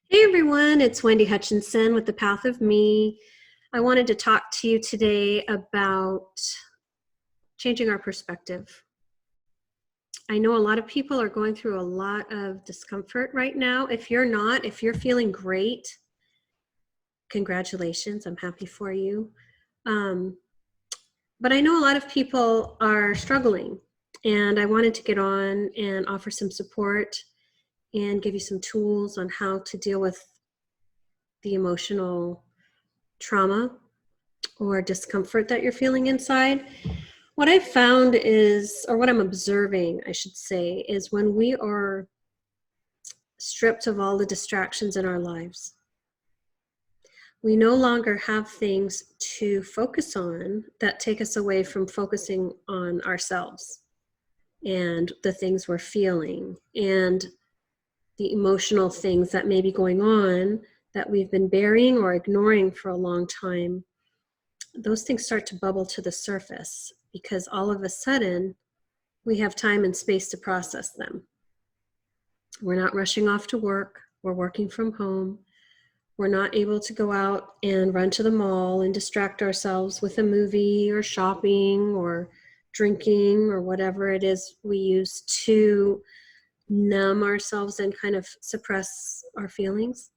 Hey everyone, it's Wendy Hutchinson with The Path of Me. I wanted to talk to you today about changing our perspective. I know a lot of people are going through a lot of discomfort right now. If you're not, if you're feeling great, congratulations, I'm happy for you. But I know a lot of people are struggling, and I wanted to get on and offer some support and give you some tools on how to deal with the emotional trauma or discomfort that you're feeling inside. What I found is, or what I'm observing, I should say, is when we are stripped of all the distractions in our lives, we no longer have things to focus on that take us away from focusing on ourselves and the things we're feeling and the emotional things that may be going on that we've been burying or ignoring for a long time. Those things start to bubble to the surface because all of a sudden we have time and space to process them. We're not rushing off to work. We're working from home. We're not able to go out and run to the mall and distract ourselves with a movie or shopping or drinking or whatever it is we use to numb ourselves and kind of suppress our feelings.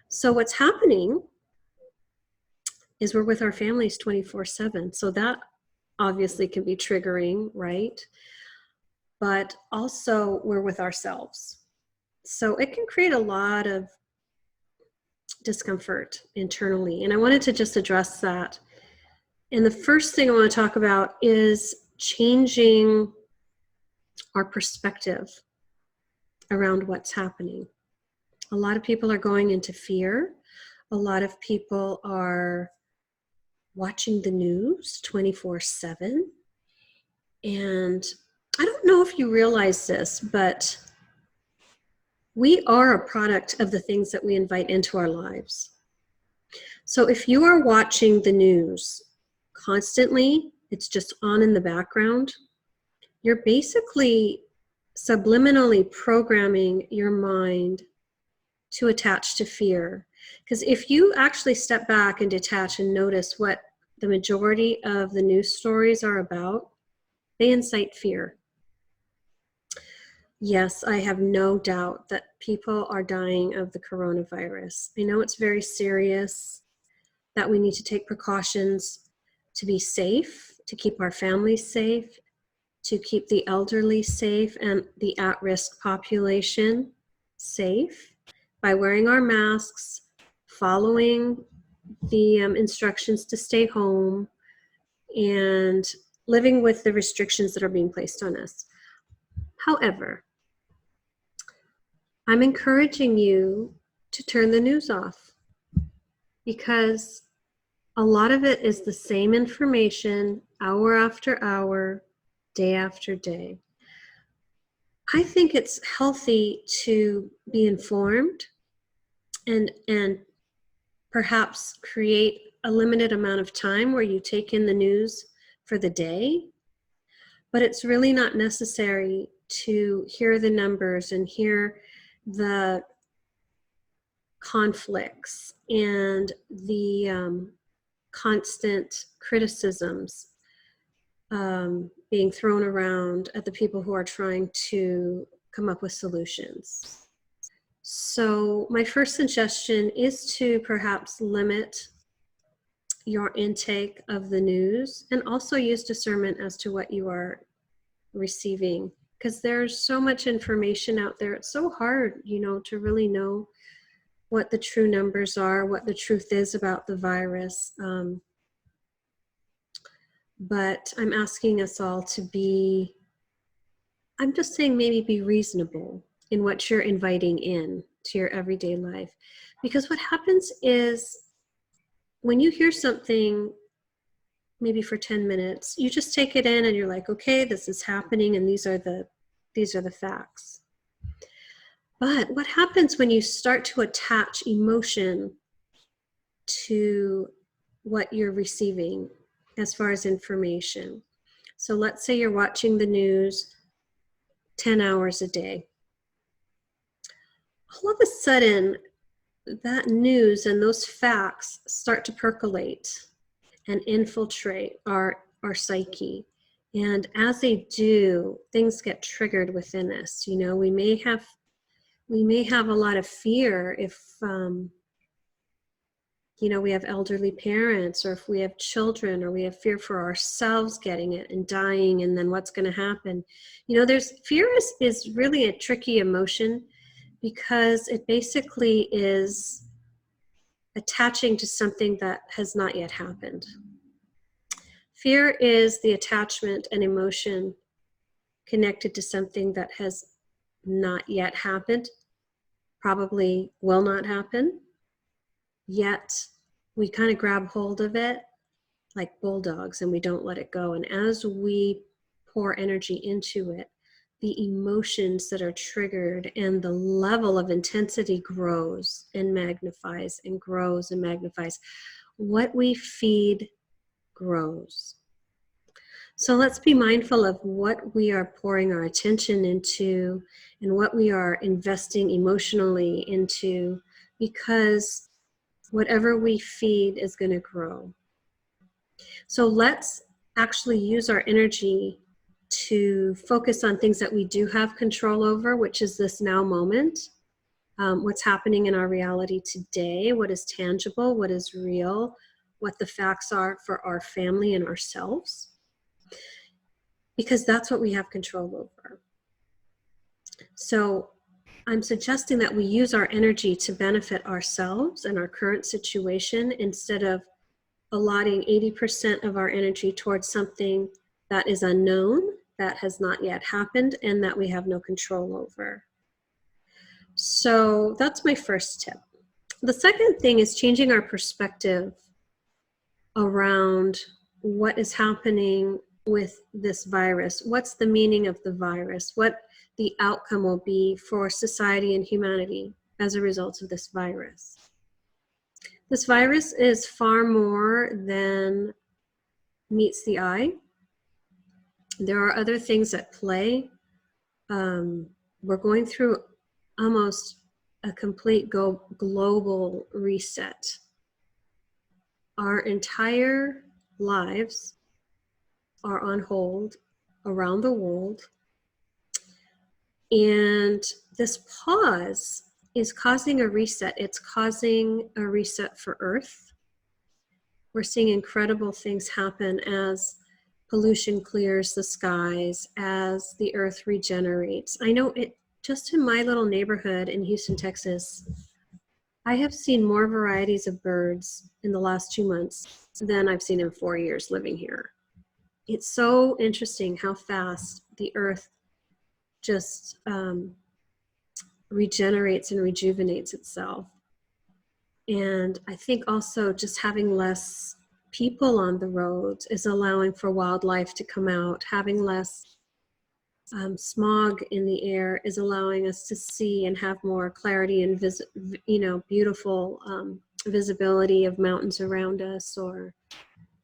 So what's happening is we're with our families 24/7. So that obviously can be triggering, right? But also we're with ourselves. So it can create a lot of discomfort internally. And I wanted to just address that. And the first thing I want to talk about is changing our perspective around what's happening. A lot of people are going into fear. A lot of people are watching the news 24/7. And I don't know if you realize this, but we are a product of the things that we invite into our lives. So if you are watching the news constantly, it's just on in the background, you're basically subliminally programming your mind to attach to fear. Because if you actually step back and detach and notice what the majority of the news stories are about, they incite fear. Yes, I have no doubt that people are dying of the coronavirus. I know it's very serious, that we need to take precautions to be safe, to keep our families safe, to keep the elderly safe and the at-risk population safe by wearing our masks, following the instructions to stay home, and living with the restrictions that are being placed on us. However, I'm encouraging you to turn the news off because a lot of it is the same information hour after hour, day after day. I think it's healthy to be informed and perhaps create a limited amount of time where you take in the news for the day, but it's really not necessary to hear the numbers and hear the conflicts and the constant criticisms being thrown around at the people who are trying to come up with solutions. So my first suggestion is to perhaps limit your intake of the news and also use discernment as to what you are receiving, because there's so much information out there. It's so hard, to really know what the true numbers are, what the truth is about the virus. But I'm asking us all to be, I'm just saying maybe be reasonable in what you're inviting in to your everyday life. Because what happens is when you hear something, maybe for 10 minutes, you just take it in and you're like, okay, this is happening and these are the facts. But what happens when you start to attach emotion to what you're receiving as far as information? So let's say you're watching the news 10 hours a day. All of a sudden, that news and those facts start to percolate and infiltrate our psyche. And as they do, things get triggered within us. You know, we may have a lot of fear if you know, we have elderly parents, or if we have children, or we have fear for ourselves getting it and dying, and then what's going to happen. You know, fear is really a tricky emotion, because it basically is attaching to something that has not yet happened. Fear is the attachment and emotion connected to something that has not yet happened, probably will not happen, yet we kind of grab hold of it like bulldogs and we don't let it go. And as we pour energy into it, the emotions that are triggered and the level of intensity grows and magnifies and grows and magnifies. What we feed grows. So let's be mindful of what we are pouring our attention into and what we are investing emotionally into, because whatever we feed is going to grow. So let's actually use our energy to focus on things that we do have control over, which is this now moment, what's happening in our reality today, what is tangible, what is real, what the facts are for our family and ourselves, because that's what we have control over. So I'm suggesting that we use our energy to benefit ourselves and our current situation, instead of allotting 80% of our energy towards something that is unknown, that has not yet happened, and that we have no control over. So that's my first tip. The second thing is changing our perspective around what is happening with this virus. What's the meaning of the virus? What the outcome will be for society and humanity as a result of this virus. This virus is far more than meets the eye. There are other things at play. We're going through almost a complete global reset. Our entire lives are on hold around the world. And this pause is causing a reset. It's causing a reset for Earth. We're seeing incredible things happen as pollution clears the skies, as the Earth regenerates. I know it just in my little neighborhood in Houston, Texas, I have seen more varieties of birds in the last 2 months than I've seen in 4 years living here. It's so interesting how fast the Earth just regenerates and rejuvenates itself. And I think also just having less people on the roads is allowing for wildlife to come out. Having less smog in the air is allowing us to see and have more clarity and beautiful visibility of mountains around us or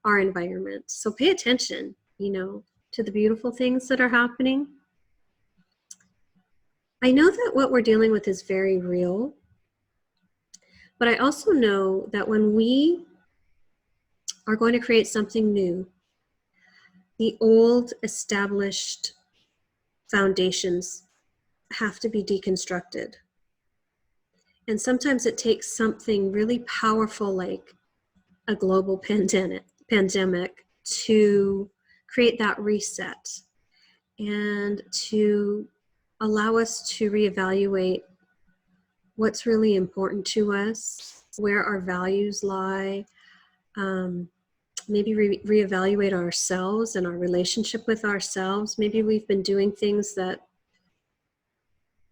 our environment. So pay attention, to the beautiful things that are happening. I know that what we're dealing with is very real, but I also know that when we are going to create something new, the old established foundations have to be deconstructed. And sometimes it takes something really powerful like a global pandemic to create that reset and to allow us to reevaluate what's really important to us, where our values lie, maybe reevaluate ourselves and our relationship with ourselves. Maybe we've been doing things that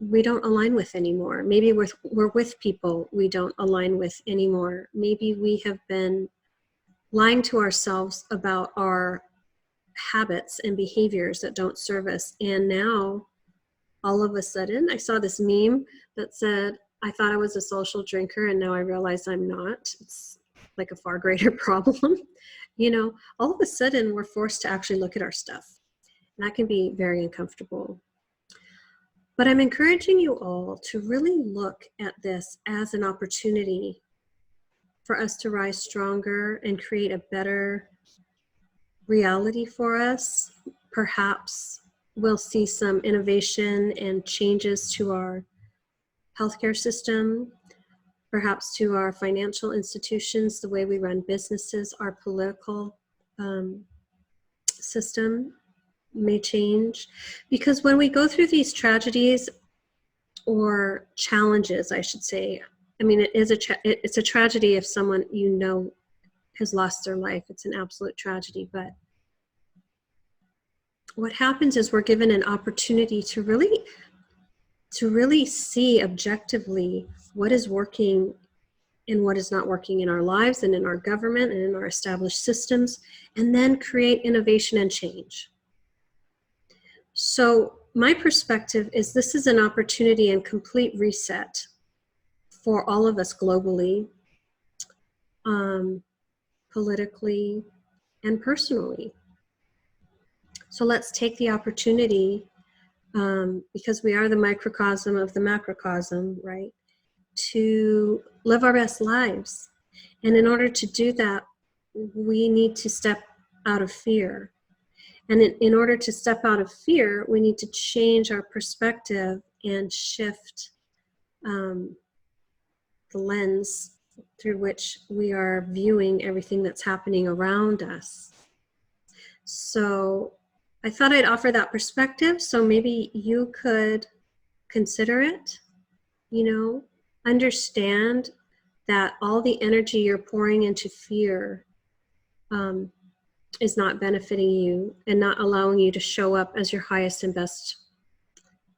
we don't align with anymore. Maybe we're with people we don't align with anymore. Maybe we have been lying to ourselves about our habits and behaviors that don't serve us. And now, all of a sudden, I saw this meme that said, I thought I was a social drinker and now I realize I'm not. It's like a far greater problem. All of a sudden we're forced to actually look at our stuff. And that can be very uncomfortable. But I'm encouraging you all to really look at this as an opportunity for us to rise stronger and create a better reality for us. Perhaps we'll see some innovation and changes to our healthcare system, perhaps to our financial institutions, the way we run businesses, our political system may change. Because when we go through these tragedies, or challenges, I should say, I mean, it's a tragedy if someone you know has lost their life. It's an absolute tragedy. But what happens is we're given an opportunity to really see objectively what is working and what is not working in our lives and in our government and in our established systems, and then create innovation and change. So my perspective is this is an opportunity and complete reset for all of us globally, politically, and personally. So let's take the opportunity, because we are the microcosm of the macrocosm, right, to live our best lives. And in order to do that, we need to step out of fear. And in order to step out of fear, we need to change our perspective and shift the lens through which we are viewing everything that's happening around us. So I thought I'd offer that perspective, so maybe you could consider it, understand that all the energy you're pouring into fear is not benefiting you and not allowing you to show up as your highest and best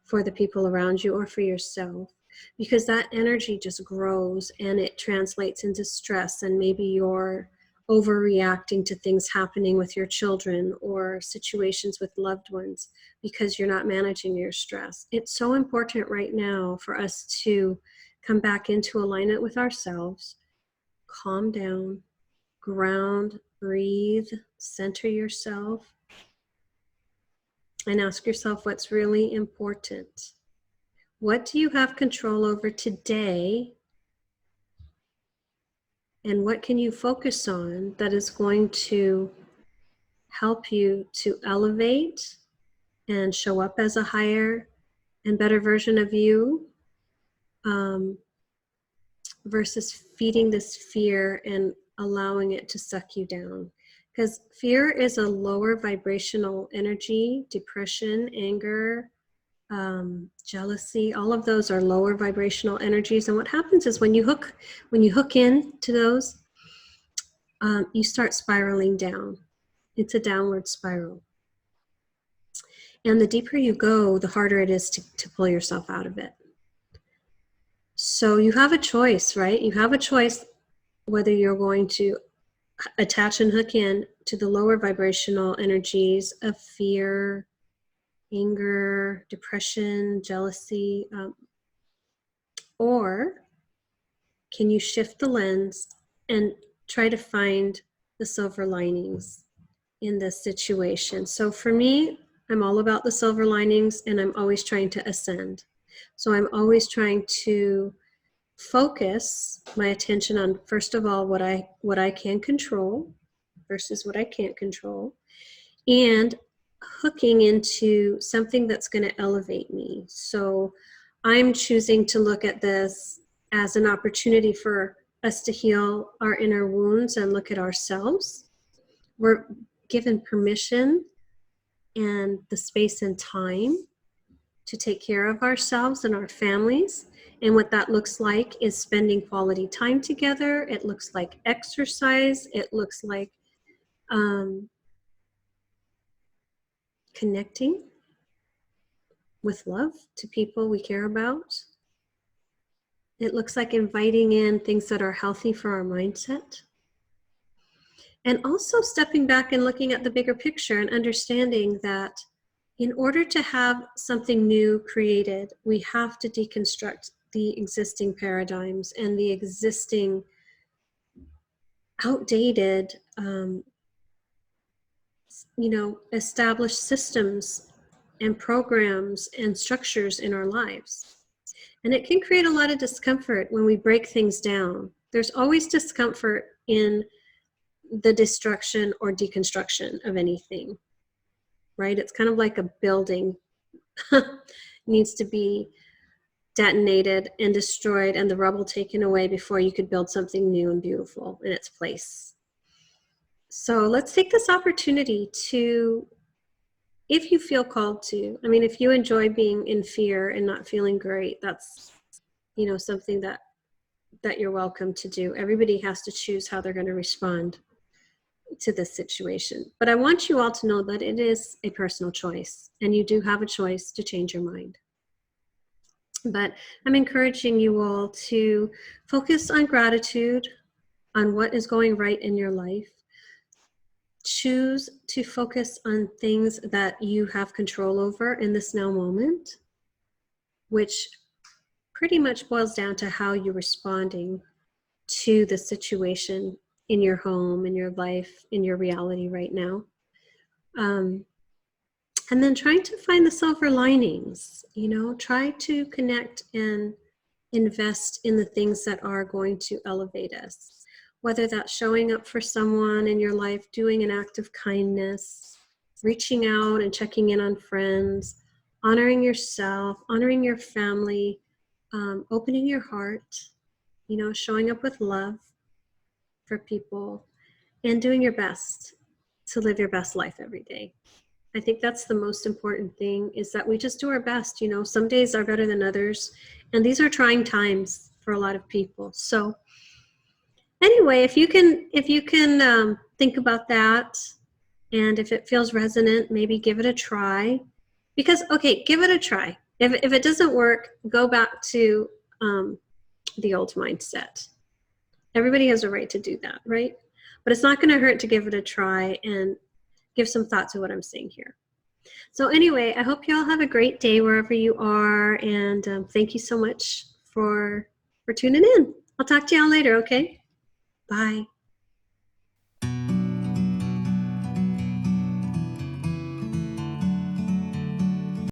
for the people around you or for yourself, because that energy just grows and it translates into stress, and maybe you're overreacting to things happening with your children or situations with loved ones because you're not managing your stress. It's so important right now for us to come back into alignment with ourselves, calm down, ground, breathe, center yourself, and ask yourself what's really important. What do you have control over today? And what can you focus on that is going to help you to elevate and show up as a higher and better version of you, versus feeding this fear and allowing it to suck you down? Because fear is a lower vibrational energy. Depression, anger, jealousy, all of those are lower vibrational energies. And what happens is when you hook in to those, you start spiraling down. It's a downward spiral. And the deeper you go, the harder it is to pull yourself out of it. So you have a choice, right? You have a choice whether you're going to attach and hook in to the lower vibrational energies of fear, anger, depression, jealousy, or can you shift the lens and try to find the silver linings in this situation? So for me, I'm all about the silver linings, and I'm always trying to ascend. So I'm always trying to focus my attention on, first of all, what I can control versus what I can't control, and hooking into something that's going to elevate me. So I'm choosing to look at this as an opportunity for us to heal our inner wounds and look at ourselves. We're given permission and the space and time to take care of ourselves and our families. And what that looks like is spending quality time together. It looks like exercise. It looks like connecting with love to people we care about. It looks like inviting in things that are healthy for our mindset. And also stepping back and looking at the bigger picture and understanding that in order to have something new created, we have to deconstruct the existing paradigms and the existing outdated, established systems and programs and structures in our lives. And it can create a lot of discomfort when we break things down. There's always discomfort in the destruction or deconstruction of anything, right? It's kind of like a building needs to be detonated and destroyed and the rubble taken away before you could build something new and beautiful in its place. So let's take this opportunity to, if you feel called to, I mean, if you enjoy being in fear and not feeling great, that's, you know, something that you're welcome to do. Everybody has to choose how they're going to respond to this situation. But I want you all to know that it is a personal choice, and you do have a choice to change your mind. But I'm encouraging you all to focus on gratitude, on what is going right in your life. Choose to focus on things that you have control over in this now moment, which pretty much boils down to how you're responding to the situation in your home, in your life, in your reality right now. And then trying to find the silver linings, you know, try to connect and invest in the things that are going to elevate us, whether that's showing up for someone in your life, doing an act of kindness, reaching out and checking in on friends, honoring yourself, honoring your family, opening your heart, you know, showing up with love for people, and doing your best to live your best life every day. I think that's the most important thing, is that we just do our best. You know, some days are better than others, and these are trying times for a lot of people. So anyway, if you can think about that, and if it feels resonant, maybe give it a try. Because, okay, give it a try. If it doesn't work, go back to the old mindset. Everybody has a right to do that, right? But it's not going to hurt to give it a try and give some thought to what I'm saying here. So anyway, I hope you all have a great day wherever you are, and thank you so much for tuning in. I'll talk to y'all later, okay? Bye.